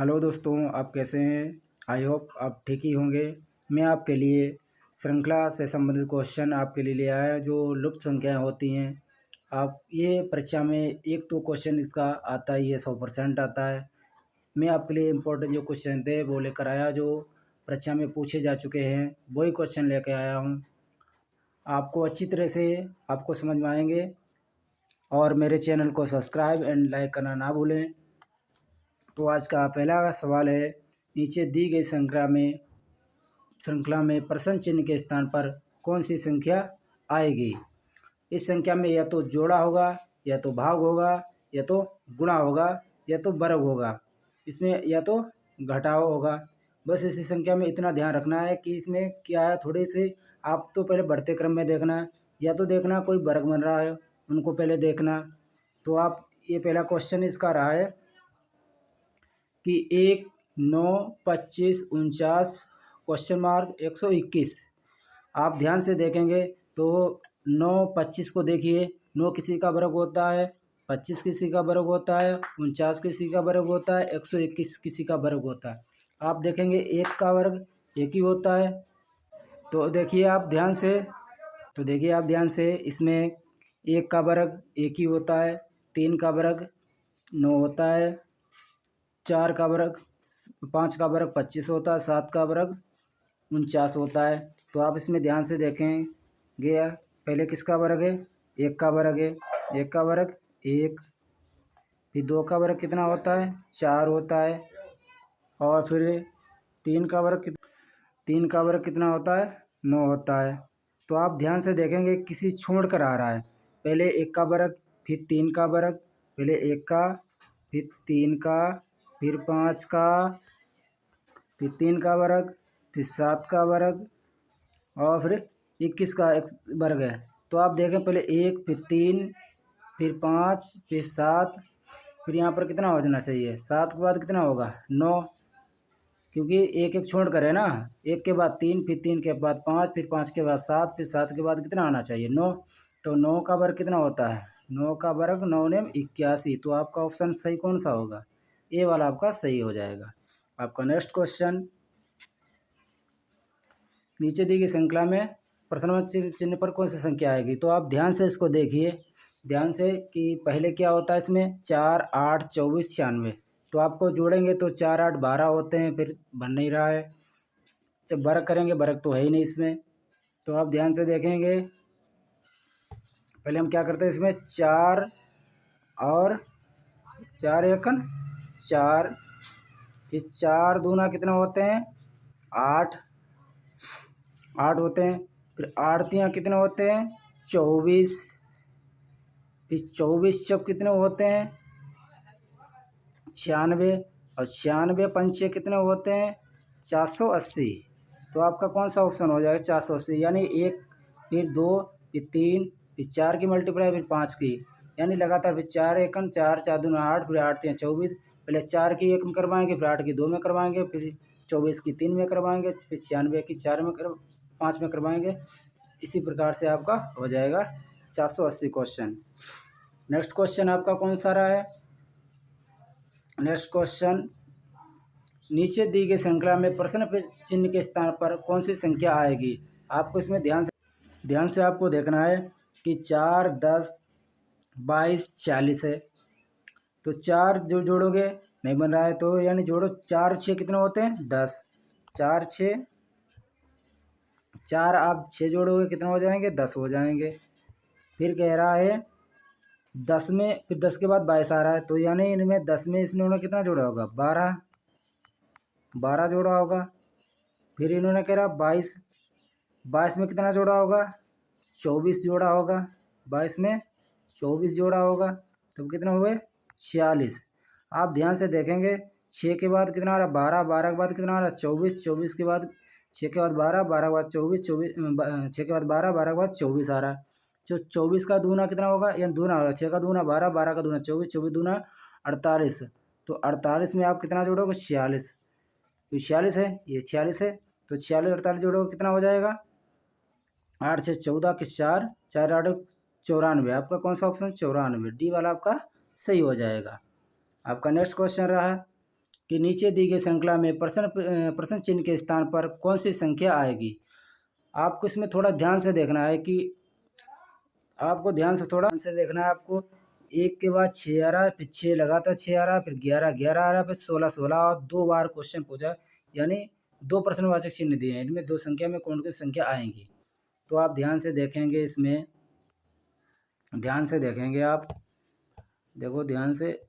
Hello दोस्तों, आप कैसे हैं? आई होप आप ठीक ही होंगे। मैं आपके लिए श्रृंखला से संबंधित क्वेश्चन आपके लिए ले आया जो लुप्त संख्याएं होती हैं। आप ये परीक्षा में एक तो क्वेश्चन इसका आता ही है, 100% आता है। मैं आपके लिए इम्पोर्टेंट जो क्वेश्चन थे वो लेकर आया, जो परीक्षा में पूछे जा चुके हैं वही क्वेश्चन लेकर आया हूँ। आपको अच्छी तरह से आपको समझ में आएंगे। और मेरे चैनल को सब्सक्राइब एंड लाइक करना ना भूलें। तो आज का पहला सवाल है, नीचे दी गई श्रृंखला में प्रश्न चिन्ह के स्थान पर कौन सी संख्या आएगी? इस संख्या में या तो जोड़ा होगा, या तो भाग होगा, या तो गुणा होगा, या तो वर्ग होगा। इसमें या तो घटाव होगा। बस इसी संख्या में इतना ध्यान रखना है कि इसमें क्या है। थोड़ी सी आप तो पहले बढ़ते क्रम में देखना है, या तो देखना कोई वर्ग बन रहा है उनको पहले देखना। तो आप ये पहला क्वेश्चन इसका रहा है कि 1, 9, 25, 49 क्वेश्चन मार्क 121। आप ध्यान से देखेंगे तो 9, 25 को देखिए। 9 किसी का वर्ग होता है, 25 किसी का वर्ग होता है, 49 किसी का वर्ग होता है, 121 किसी का वर्ग होता है। आप देखेंगे एक का वर्ग एक ही होता है। तो देखिए आप ध्यान से इसमें एक का वर्ग एक ही होता है, 3 का वर्ग 9 होता है, 4 का वर्ग 5 का वर्ग 25 होता है, 7 का वर्ग 49 होता है। तो आप इसमें ध्यान से देखेंगे, पहले किसका वर्ग है? एक का वर्ग है। एक का वर्ग एक, फिर 2 का वर्ग कितना होता है? 4 होता है। और फिर 3 का वर्ग 3 का वर्ग कितना होता है? 9 होता है। तो आप ध्यान से देखेंगे किसी छोड़ कर आ रहा है। पहले एक का वर्ग, फिर 3 का वर्ग, पहले एक का, फिर 3 का, फिर 5 का, फिर 3 का वर्ग, फिर 7 का वर्ग, और फिर 21 का एक वर्ग है। तो आप देखें पहले 1, फिर 3, फिर 5, फिर 7, फिर यहाँ पर कितना हो जाना चाहिए? 7 के बाद कितना होगा? 9, क्योंकि एक एक छोड़ कर है ना। एक के बाद 3, फिर 3 के बाद 5, फिर 5 के बाद 7, फिर 7 के बाद कितना आना चाहिए? 9। तो 9 का वर्ग कितना होता है? 9 का वर्ग 9 ने 81। तो आपका ऑप्शन सही कौन सा होगा? ए वाला आपका सही हो जाएगा। आपका नेक्स्ट क्वेश्चन, नीचे दी गई श्रृंखला में प्रथम चिन्ह पर कौन सी संख्या आएगी? तो आप ध्यान से इसको देखिए, ध्यान से कि पहले क्या होता है इसमें? 4, 8, 24, 96। तो आपको जोड़ेंगे तो 4, 8, 12 होते हैं, फिर बन नहीं रहा है। जब वर्ग करेंगे, वर्ग तो है ही नहीं इसमें। तो आप ध्यान से देखेंगे, पहले हम क्या करते हैं इसमें? 4 और 4 एकन 4, इस 4 दूना कितना होते हैं? 8 होते हैं। फिर 8 तियाँ कितने होते हैं? 24। फिर 24 चौक कितने होते हैं? 96। और 96 पंचे कितने होते हैं? 480। तो आपका कौन सा ऑप्शन हो जाएगा? 480। यानी एक, फिर 2, फिर 3, फिर 4 की मल्टीप्लाई, फिर 5 की, यानी लगातार। फिर 4 एकम 4, 4 दूना 8, फिर 8 तियाँ 24। पहले 4 की 1 में करवाएंगे, फिर 8 की 2 में करवाएंगे, फिर 24 की 3 में करवाएंगे, फिर 96 की 5 में करवाएंगे। इसी प्रकार से आपका हो जाएगा 480 क्वेश्चन। नेक्स्ट क्वेश्चन आपका कौन सा रहा है? नेक्स्ट क्वेश्चन, नीचे दी गई श्रृंखला में प्रश्न चिन्ह के स्थान पर कौन सी संख्या आएगी? आपको इसमें ध्यान से आपको देखना है कि 4, 10, 22, 40 है। तो 4 जो जोड़ोगे नहीं बन रहा है, तो यानी जोड़ो। 4, 6 कितने होते हैं? 10। 4, 6, 4 आप 6 जोड़ोगे कितने हो जाएंगे? 10 हो जाएंगे। फिर कह रहा है 10 में, फिर 10 के बाद 22 आ रहा है, तो यानी इनमें 10 में इन्होंने कितना जोड़ा होगा? 12 जोड़ा होगा। फिर इन्होंने कह रहा 22 में कितना जोड़ा होगा? 24 जोड़ा होगा। 22 में 24 जोड़ा होगा, तब कितना हुए? 46। आप ध्यान से देखेंगे, 6 के बाद कितना आ रहा? 12, 12 के बाद कितना आ रहा? 24, 24 के बाद 6 के बाद 12, 12 के बाद 24, 24 6 के बाद 12, 12 के बाद 24 आ रहा है। जो 24 का दूना कितना होगा? या दूना होगा, 6 का दूना 12, 12 का दूना 24, 24 दूना 48। तो 48 में आप कितना जोड़ोगे? 46। तो 46 है, ये 46 है। तो 46 48 जोड़ोगे कितना हो जाएगा? 8 6 14 के 4, 4 8 94। आपका कौन सा ऑप्शन? 94, डी वाला आपका सही हो जाएगा। आपका नेक्स्ट क्वेश्चन रहा है कि नीचे दी गई श्रृंखला में प्रश्न चिन्ह के स्थान पर कौन सी संख्या आएगी। आपको इसमें थोड़ा ध्यान से देखना है कि आपको ध्यान से देखना है आपको। एक के बाद 6 आ रहा है, फिर 6 लगातार 6 आ रहा है, फिर 11 11 आ रहा है, फिर 16 16 और 2 बार क्वेश्चन पूछा, यानी 2 प्रश्नवाचक चिन्ह दिए हैं। इनमें 2 संख्या में कौन सी संख्या आएंगी। तो आप ध्यान से देखेंगे, इसमें ध्यान से देखेंगे आप, देखो ध्यान से।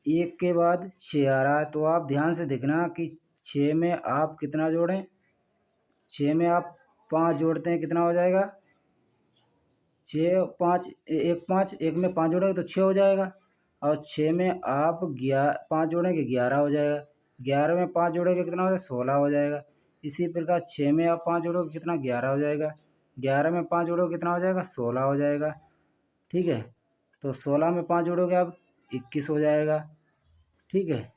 1 के बाद 6 आ रहा है, तो आप ध्यान से देखना कि 6 में आप कितना जोड़ें। 6 में आप 5 जोड़ते हैं, कितना हो जाएगा। 6 5 1 5, 1 में 5 जोड़ोगे तो 6 हो जाएगा। और 6 में आप 5 जोड़ेंगे 11 हो जाएगा। 11 में 5 जोड़ेंगे कितना हो जाएगा, 16 हो जाएगा। इसी प्रकार 6 में आप 5 जोड़ोगे कितना, 11 हो जाएगा। 11 में 5 जोड़ोगे कितना हो जाएगा, 16 हो जाएगा। ठीक है, तो 16 में 5 जोड़ोगे आप 21 हो जाएगा। ठीक है,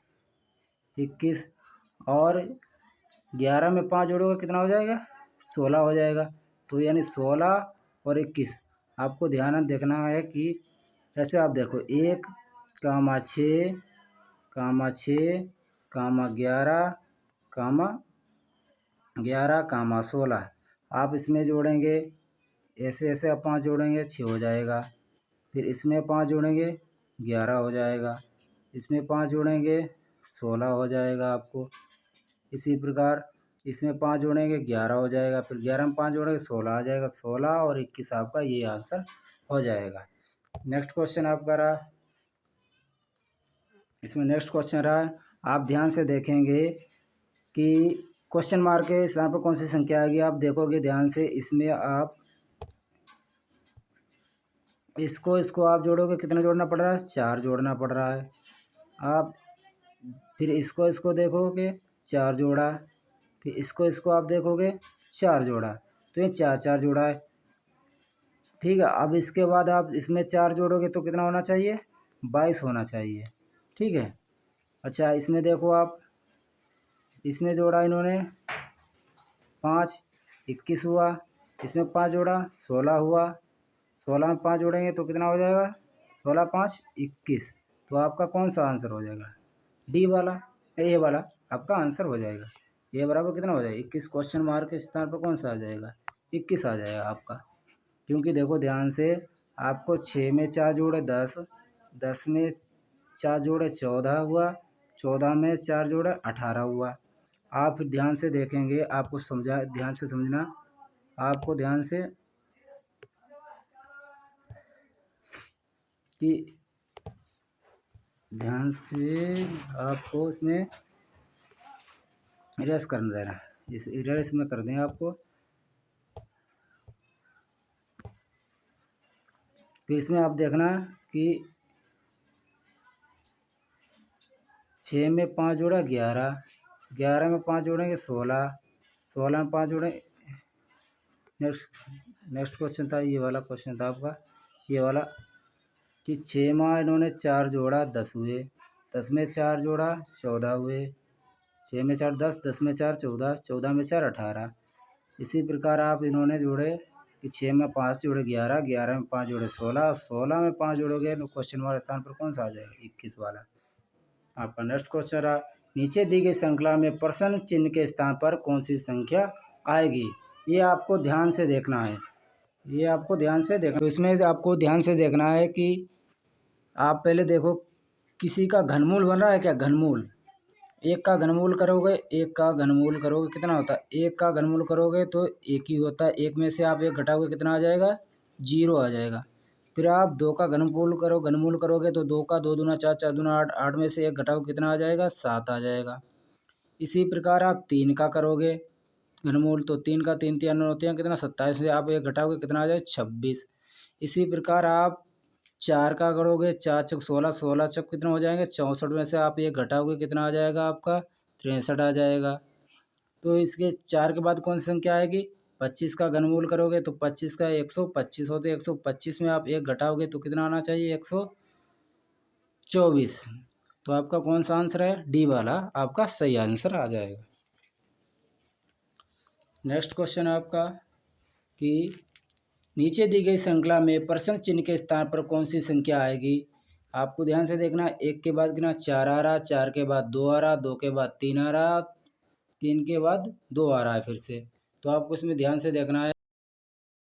21। और 11 में 5 जोड़ोगे कितना हो जाएगा, 16 हो जाएगा। तो यानी 16 और 21 आपको ध्यान देखना है कि ऐसे आप देखो 1 कामा 6 कामा 6 कामा 11 कामा 11 कामा 16 आप इसमें जोड़ेंगे। ऐसे ऐसे आप 5 जोड़ेंगे 6 हो जाएगा। फिर इसमें 5 जोड़ेंगे 11 हो जाएगा। इसमें 5 जोड़ेंगे 16 हो जाएगा आपको। इसी प्रकार इसमें 5 जोड़ेंगे 11 हो जाएगा। फिर 11 में 5 जोड़ेंगे 16 आ जाएगा। 16 और 21 आपका ये आंसर हो जाएगा। नेक्स्ट क्वेश्चन आपका रहा, इसमें नेक्स्ट क्वेश्चन रहा, आप ध्यान से देखेंगे कि क्वेश्चन मार्क के स्थान पर कौन सी संख्या आएगी। आप देखोगे ध्यान से, इसमें आप इसको आप जोड़ोगे, कितना जोड़ना पड़ रहा है, 4 जोड़ना पड़ रहा है। आप फिर इसको देखोगे 4 जोड़ा, फिर इसको आप देखोगे 4 जोड़ा, तो ये 4 4 जोड़ा है। ठीक है, अब इसके बाद आप इसमें 4 जोड़ोगे तो कितना होना चाहिए, 22 होना चाहिए। ठीक है, अच्छा इसमें देखो आप, इसमें जोड़ा इन्होंने 5, 21 हुआ। इसमें 5 जोड़ा 16 हुआ। 16 में 5 जोड़ेंगे तो कितना हो जाएगा, 16 5 21। तो आपका कौन सा आंसर हो जाएगा, डी वाला, ए वाला आपका आंसर हो जाएगा। ये बराबर कितना हो जाएगा, 21। क्वेश्चन मार्क के स्थान पर कौन सा आ जाएगा, 21 आ जाएगा आपका। क्योंकि देखो ध्यान से, आपको 6 में 4 जोड़े 10, 10 में 4 जोड़े 14 हुआ, 14 में 4 जोड़े 18 हुआ। आप ध्यान से देखेंगे, आपको ध्यान से समझना, आपको ध्यान से कि ध्यान से आपको इसमें इरेज करना देना है, इस इरेज में कर दें आपको। फिर इसमें आप देखना कि 6 में 5 जोड़ा 11, 11 में 5 जोड़ेंगे 16, 16 में 5 जोड़े। नेक्स्ट क्वेश्चन था, ये वाला क्वेश्चन था आपका, ये वाला कि 6 में इन्होंने 4 जोड़ा 10 हुए, 10 में 4 जोड़ा 14 हुए, 6 में 4 10, 10 में 4 14, 14 में 4 18। इसी प्रकार आप इन्होंने जोड़े कि 6 में 5 जोड़े 11, 11 में 5 जोड़े 16, 16 में 5 जोड़ोगे तो क्वेश्चन वाले स्थान पर कौन सा आ जाएगा, 21 वाला आपका। नेक्स्ट क्वेश्चन रहा, नीचे दी गई श्रृंखला में प्रश्न चिन्ह के स्थान पर कौन सी संख्या आएगी। ये आपको ध्यान से देखना है, ये आपको ध्यान से देखना। तो इसमें आपको ध्यान से देखना है कि आप पहले देखो किसी का घनमूल बन रहा है क्या, घनमूल। एक का घनमूल करोगे, एक का घनमूल करोगे कितना होता है, एक का घनमूल करोगे तो एक ही होता है। एक में से आप एक घटाओगे कितना आ जाएगा, 0 आ जाएगा। फिर आप 2 का घनमूल करोगे तो 2 का 2 दूना 4, 4 दूना 8, 8 में से एक घटाओगे कितना आ जाएगा, 7 आ जाएगा। इसी प्रकार आप 3 का करोगे घनमूल, तो 3 का 3 3 होते हैं कितना, 27 में आप एक घटाओगे कितना आ जाएगा, 26। इसी प्रकार आप 4 का करोगे, 4 चौक 16, 16 चौक कितना हो जाएंगे, 64 में से आप एक घटाओगे कितना आ जाएगा आपका, 63 आ जाएगा। तो इसके 4 के बाद कौन सी संख्या आएगी, 25 का घनमूल करोगे तो 25 का 125 होते, 125 में आप एक घटाओगे तो कितना आना चाहिए, 124। तो आपका कौन सा आंसर है, डी वाला आपका सही आंसर आ जाएगा। नेक्स्ट क्वेश्चन आपका कि नीचे दी गई श्रृंखला में प्रश्न चिन्ह के स्थान पर कौन सी संख्या आएगी। आपको ध्यान से देखना है, 1 के बाद गिना 4 आ रहा, 4 के बाद 2 आ रहा, 2 के बाद 3 आ रहा, 3 के बाद 2 आ रहा है फिर से। तो आपको इसमें ध्यान से देखना है।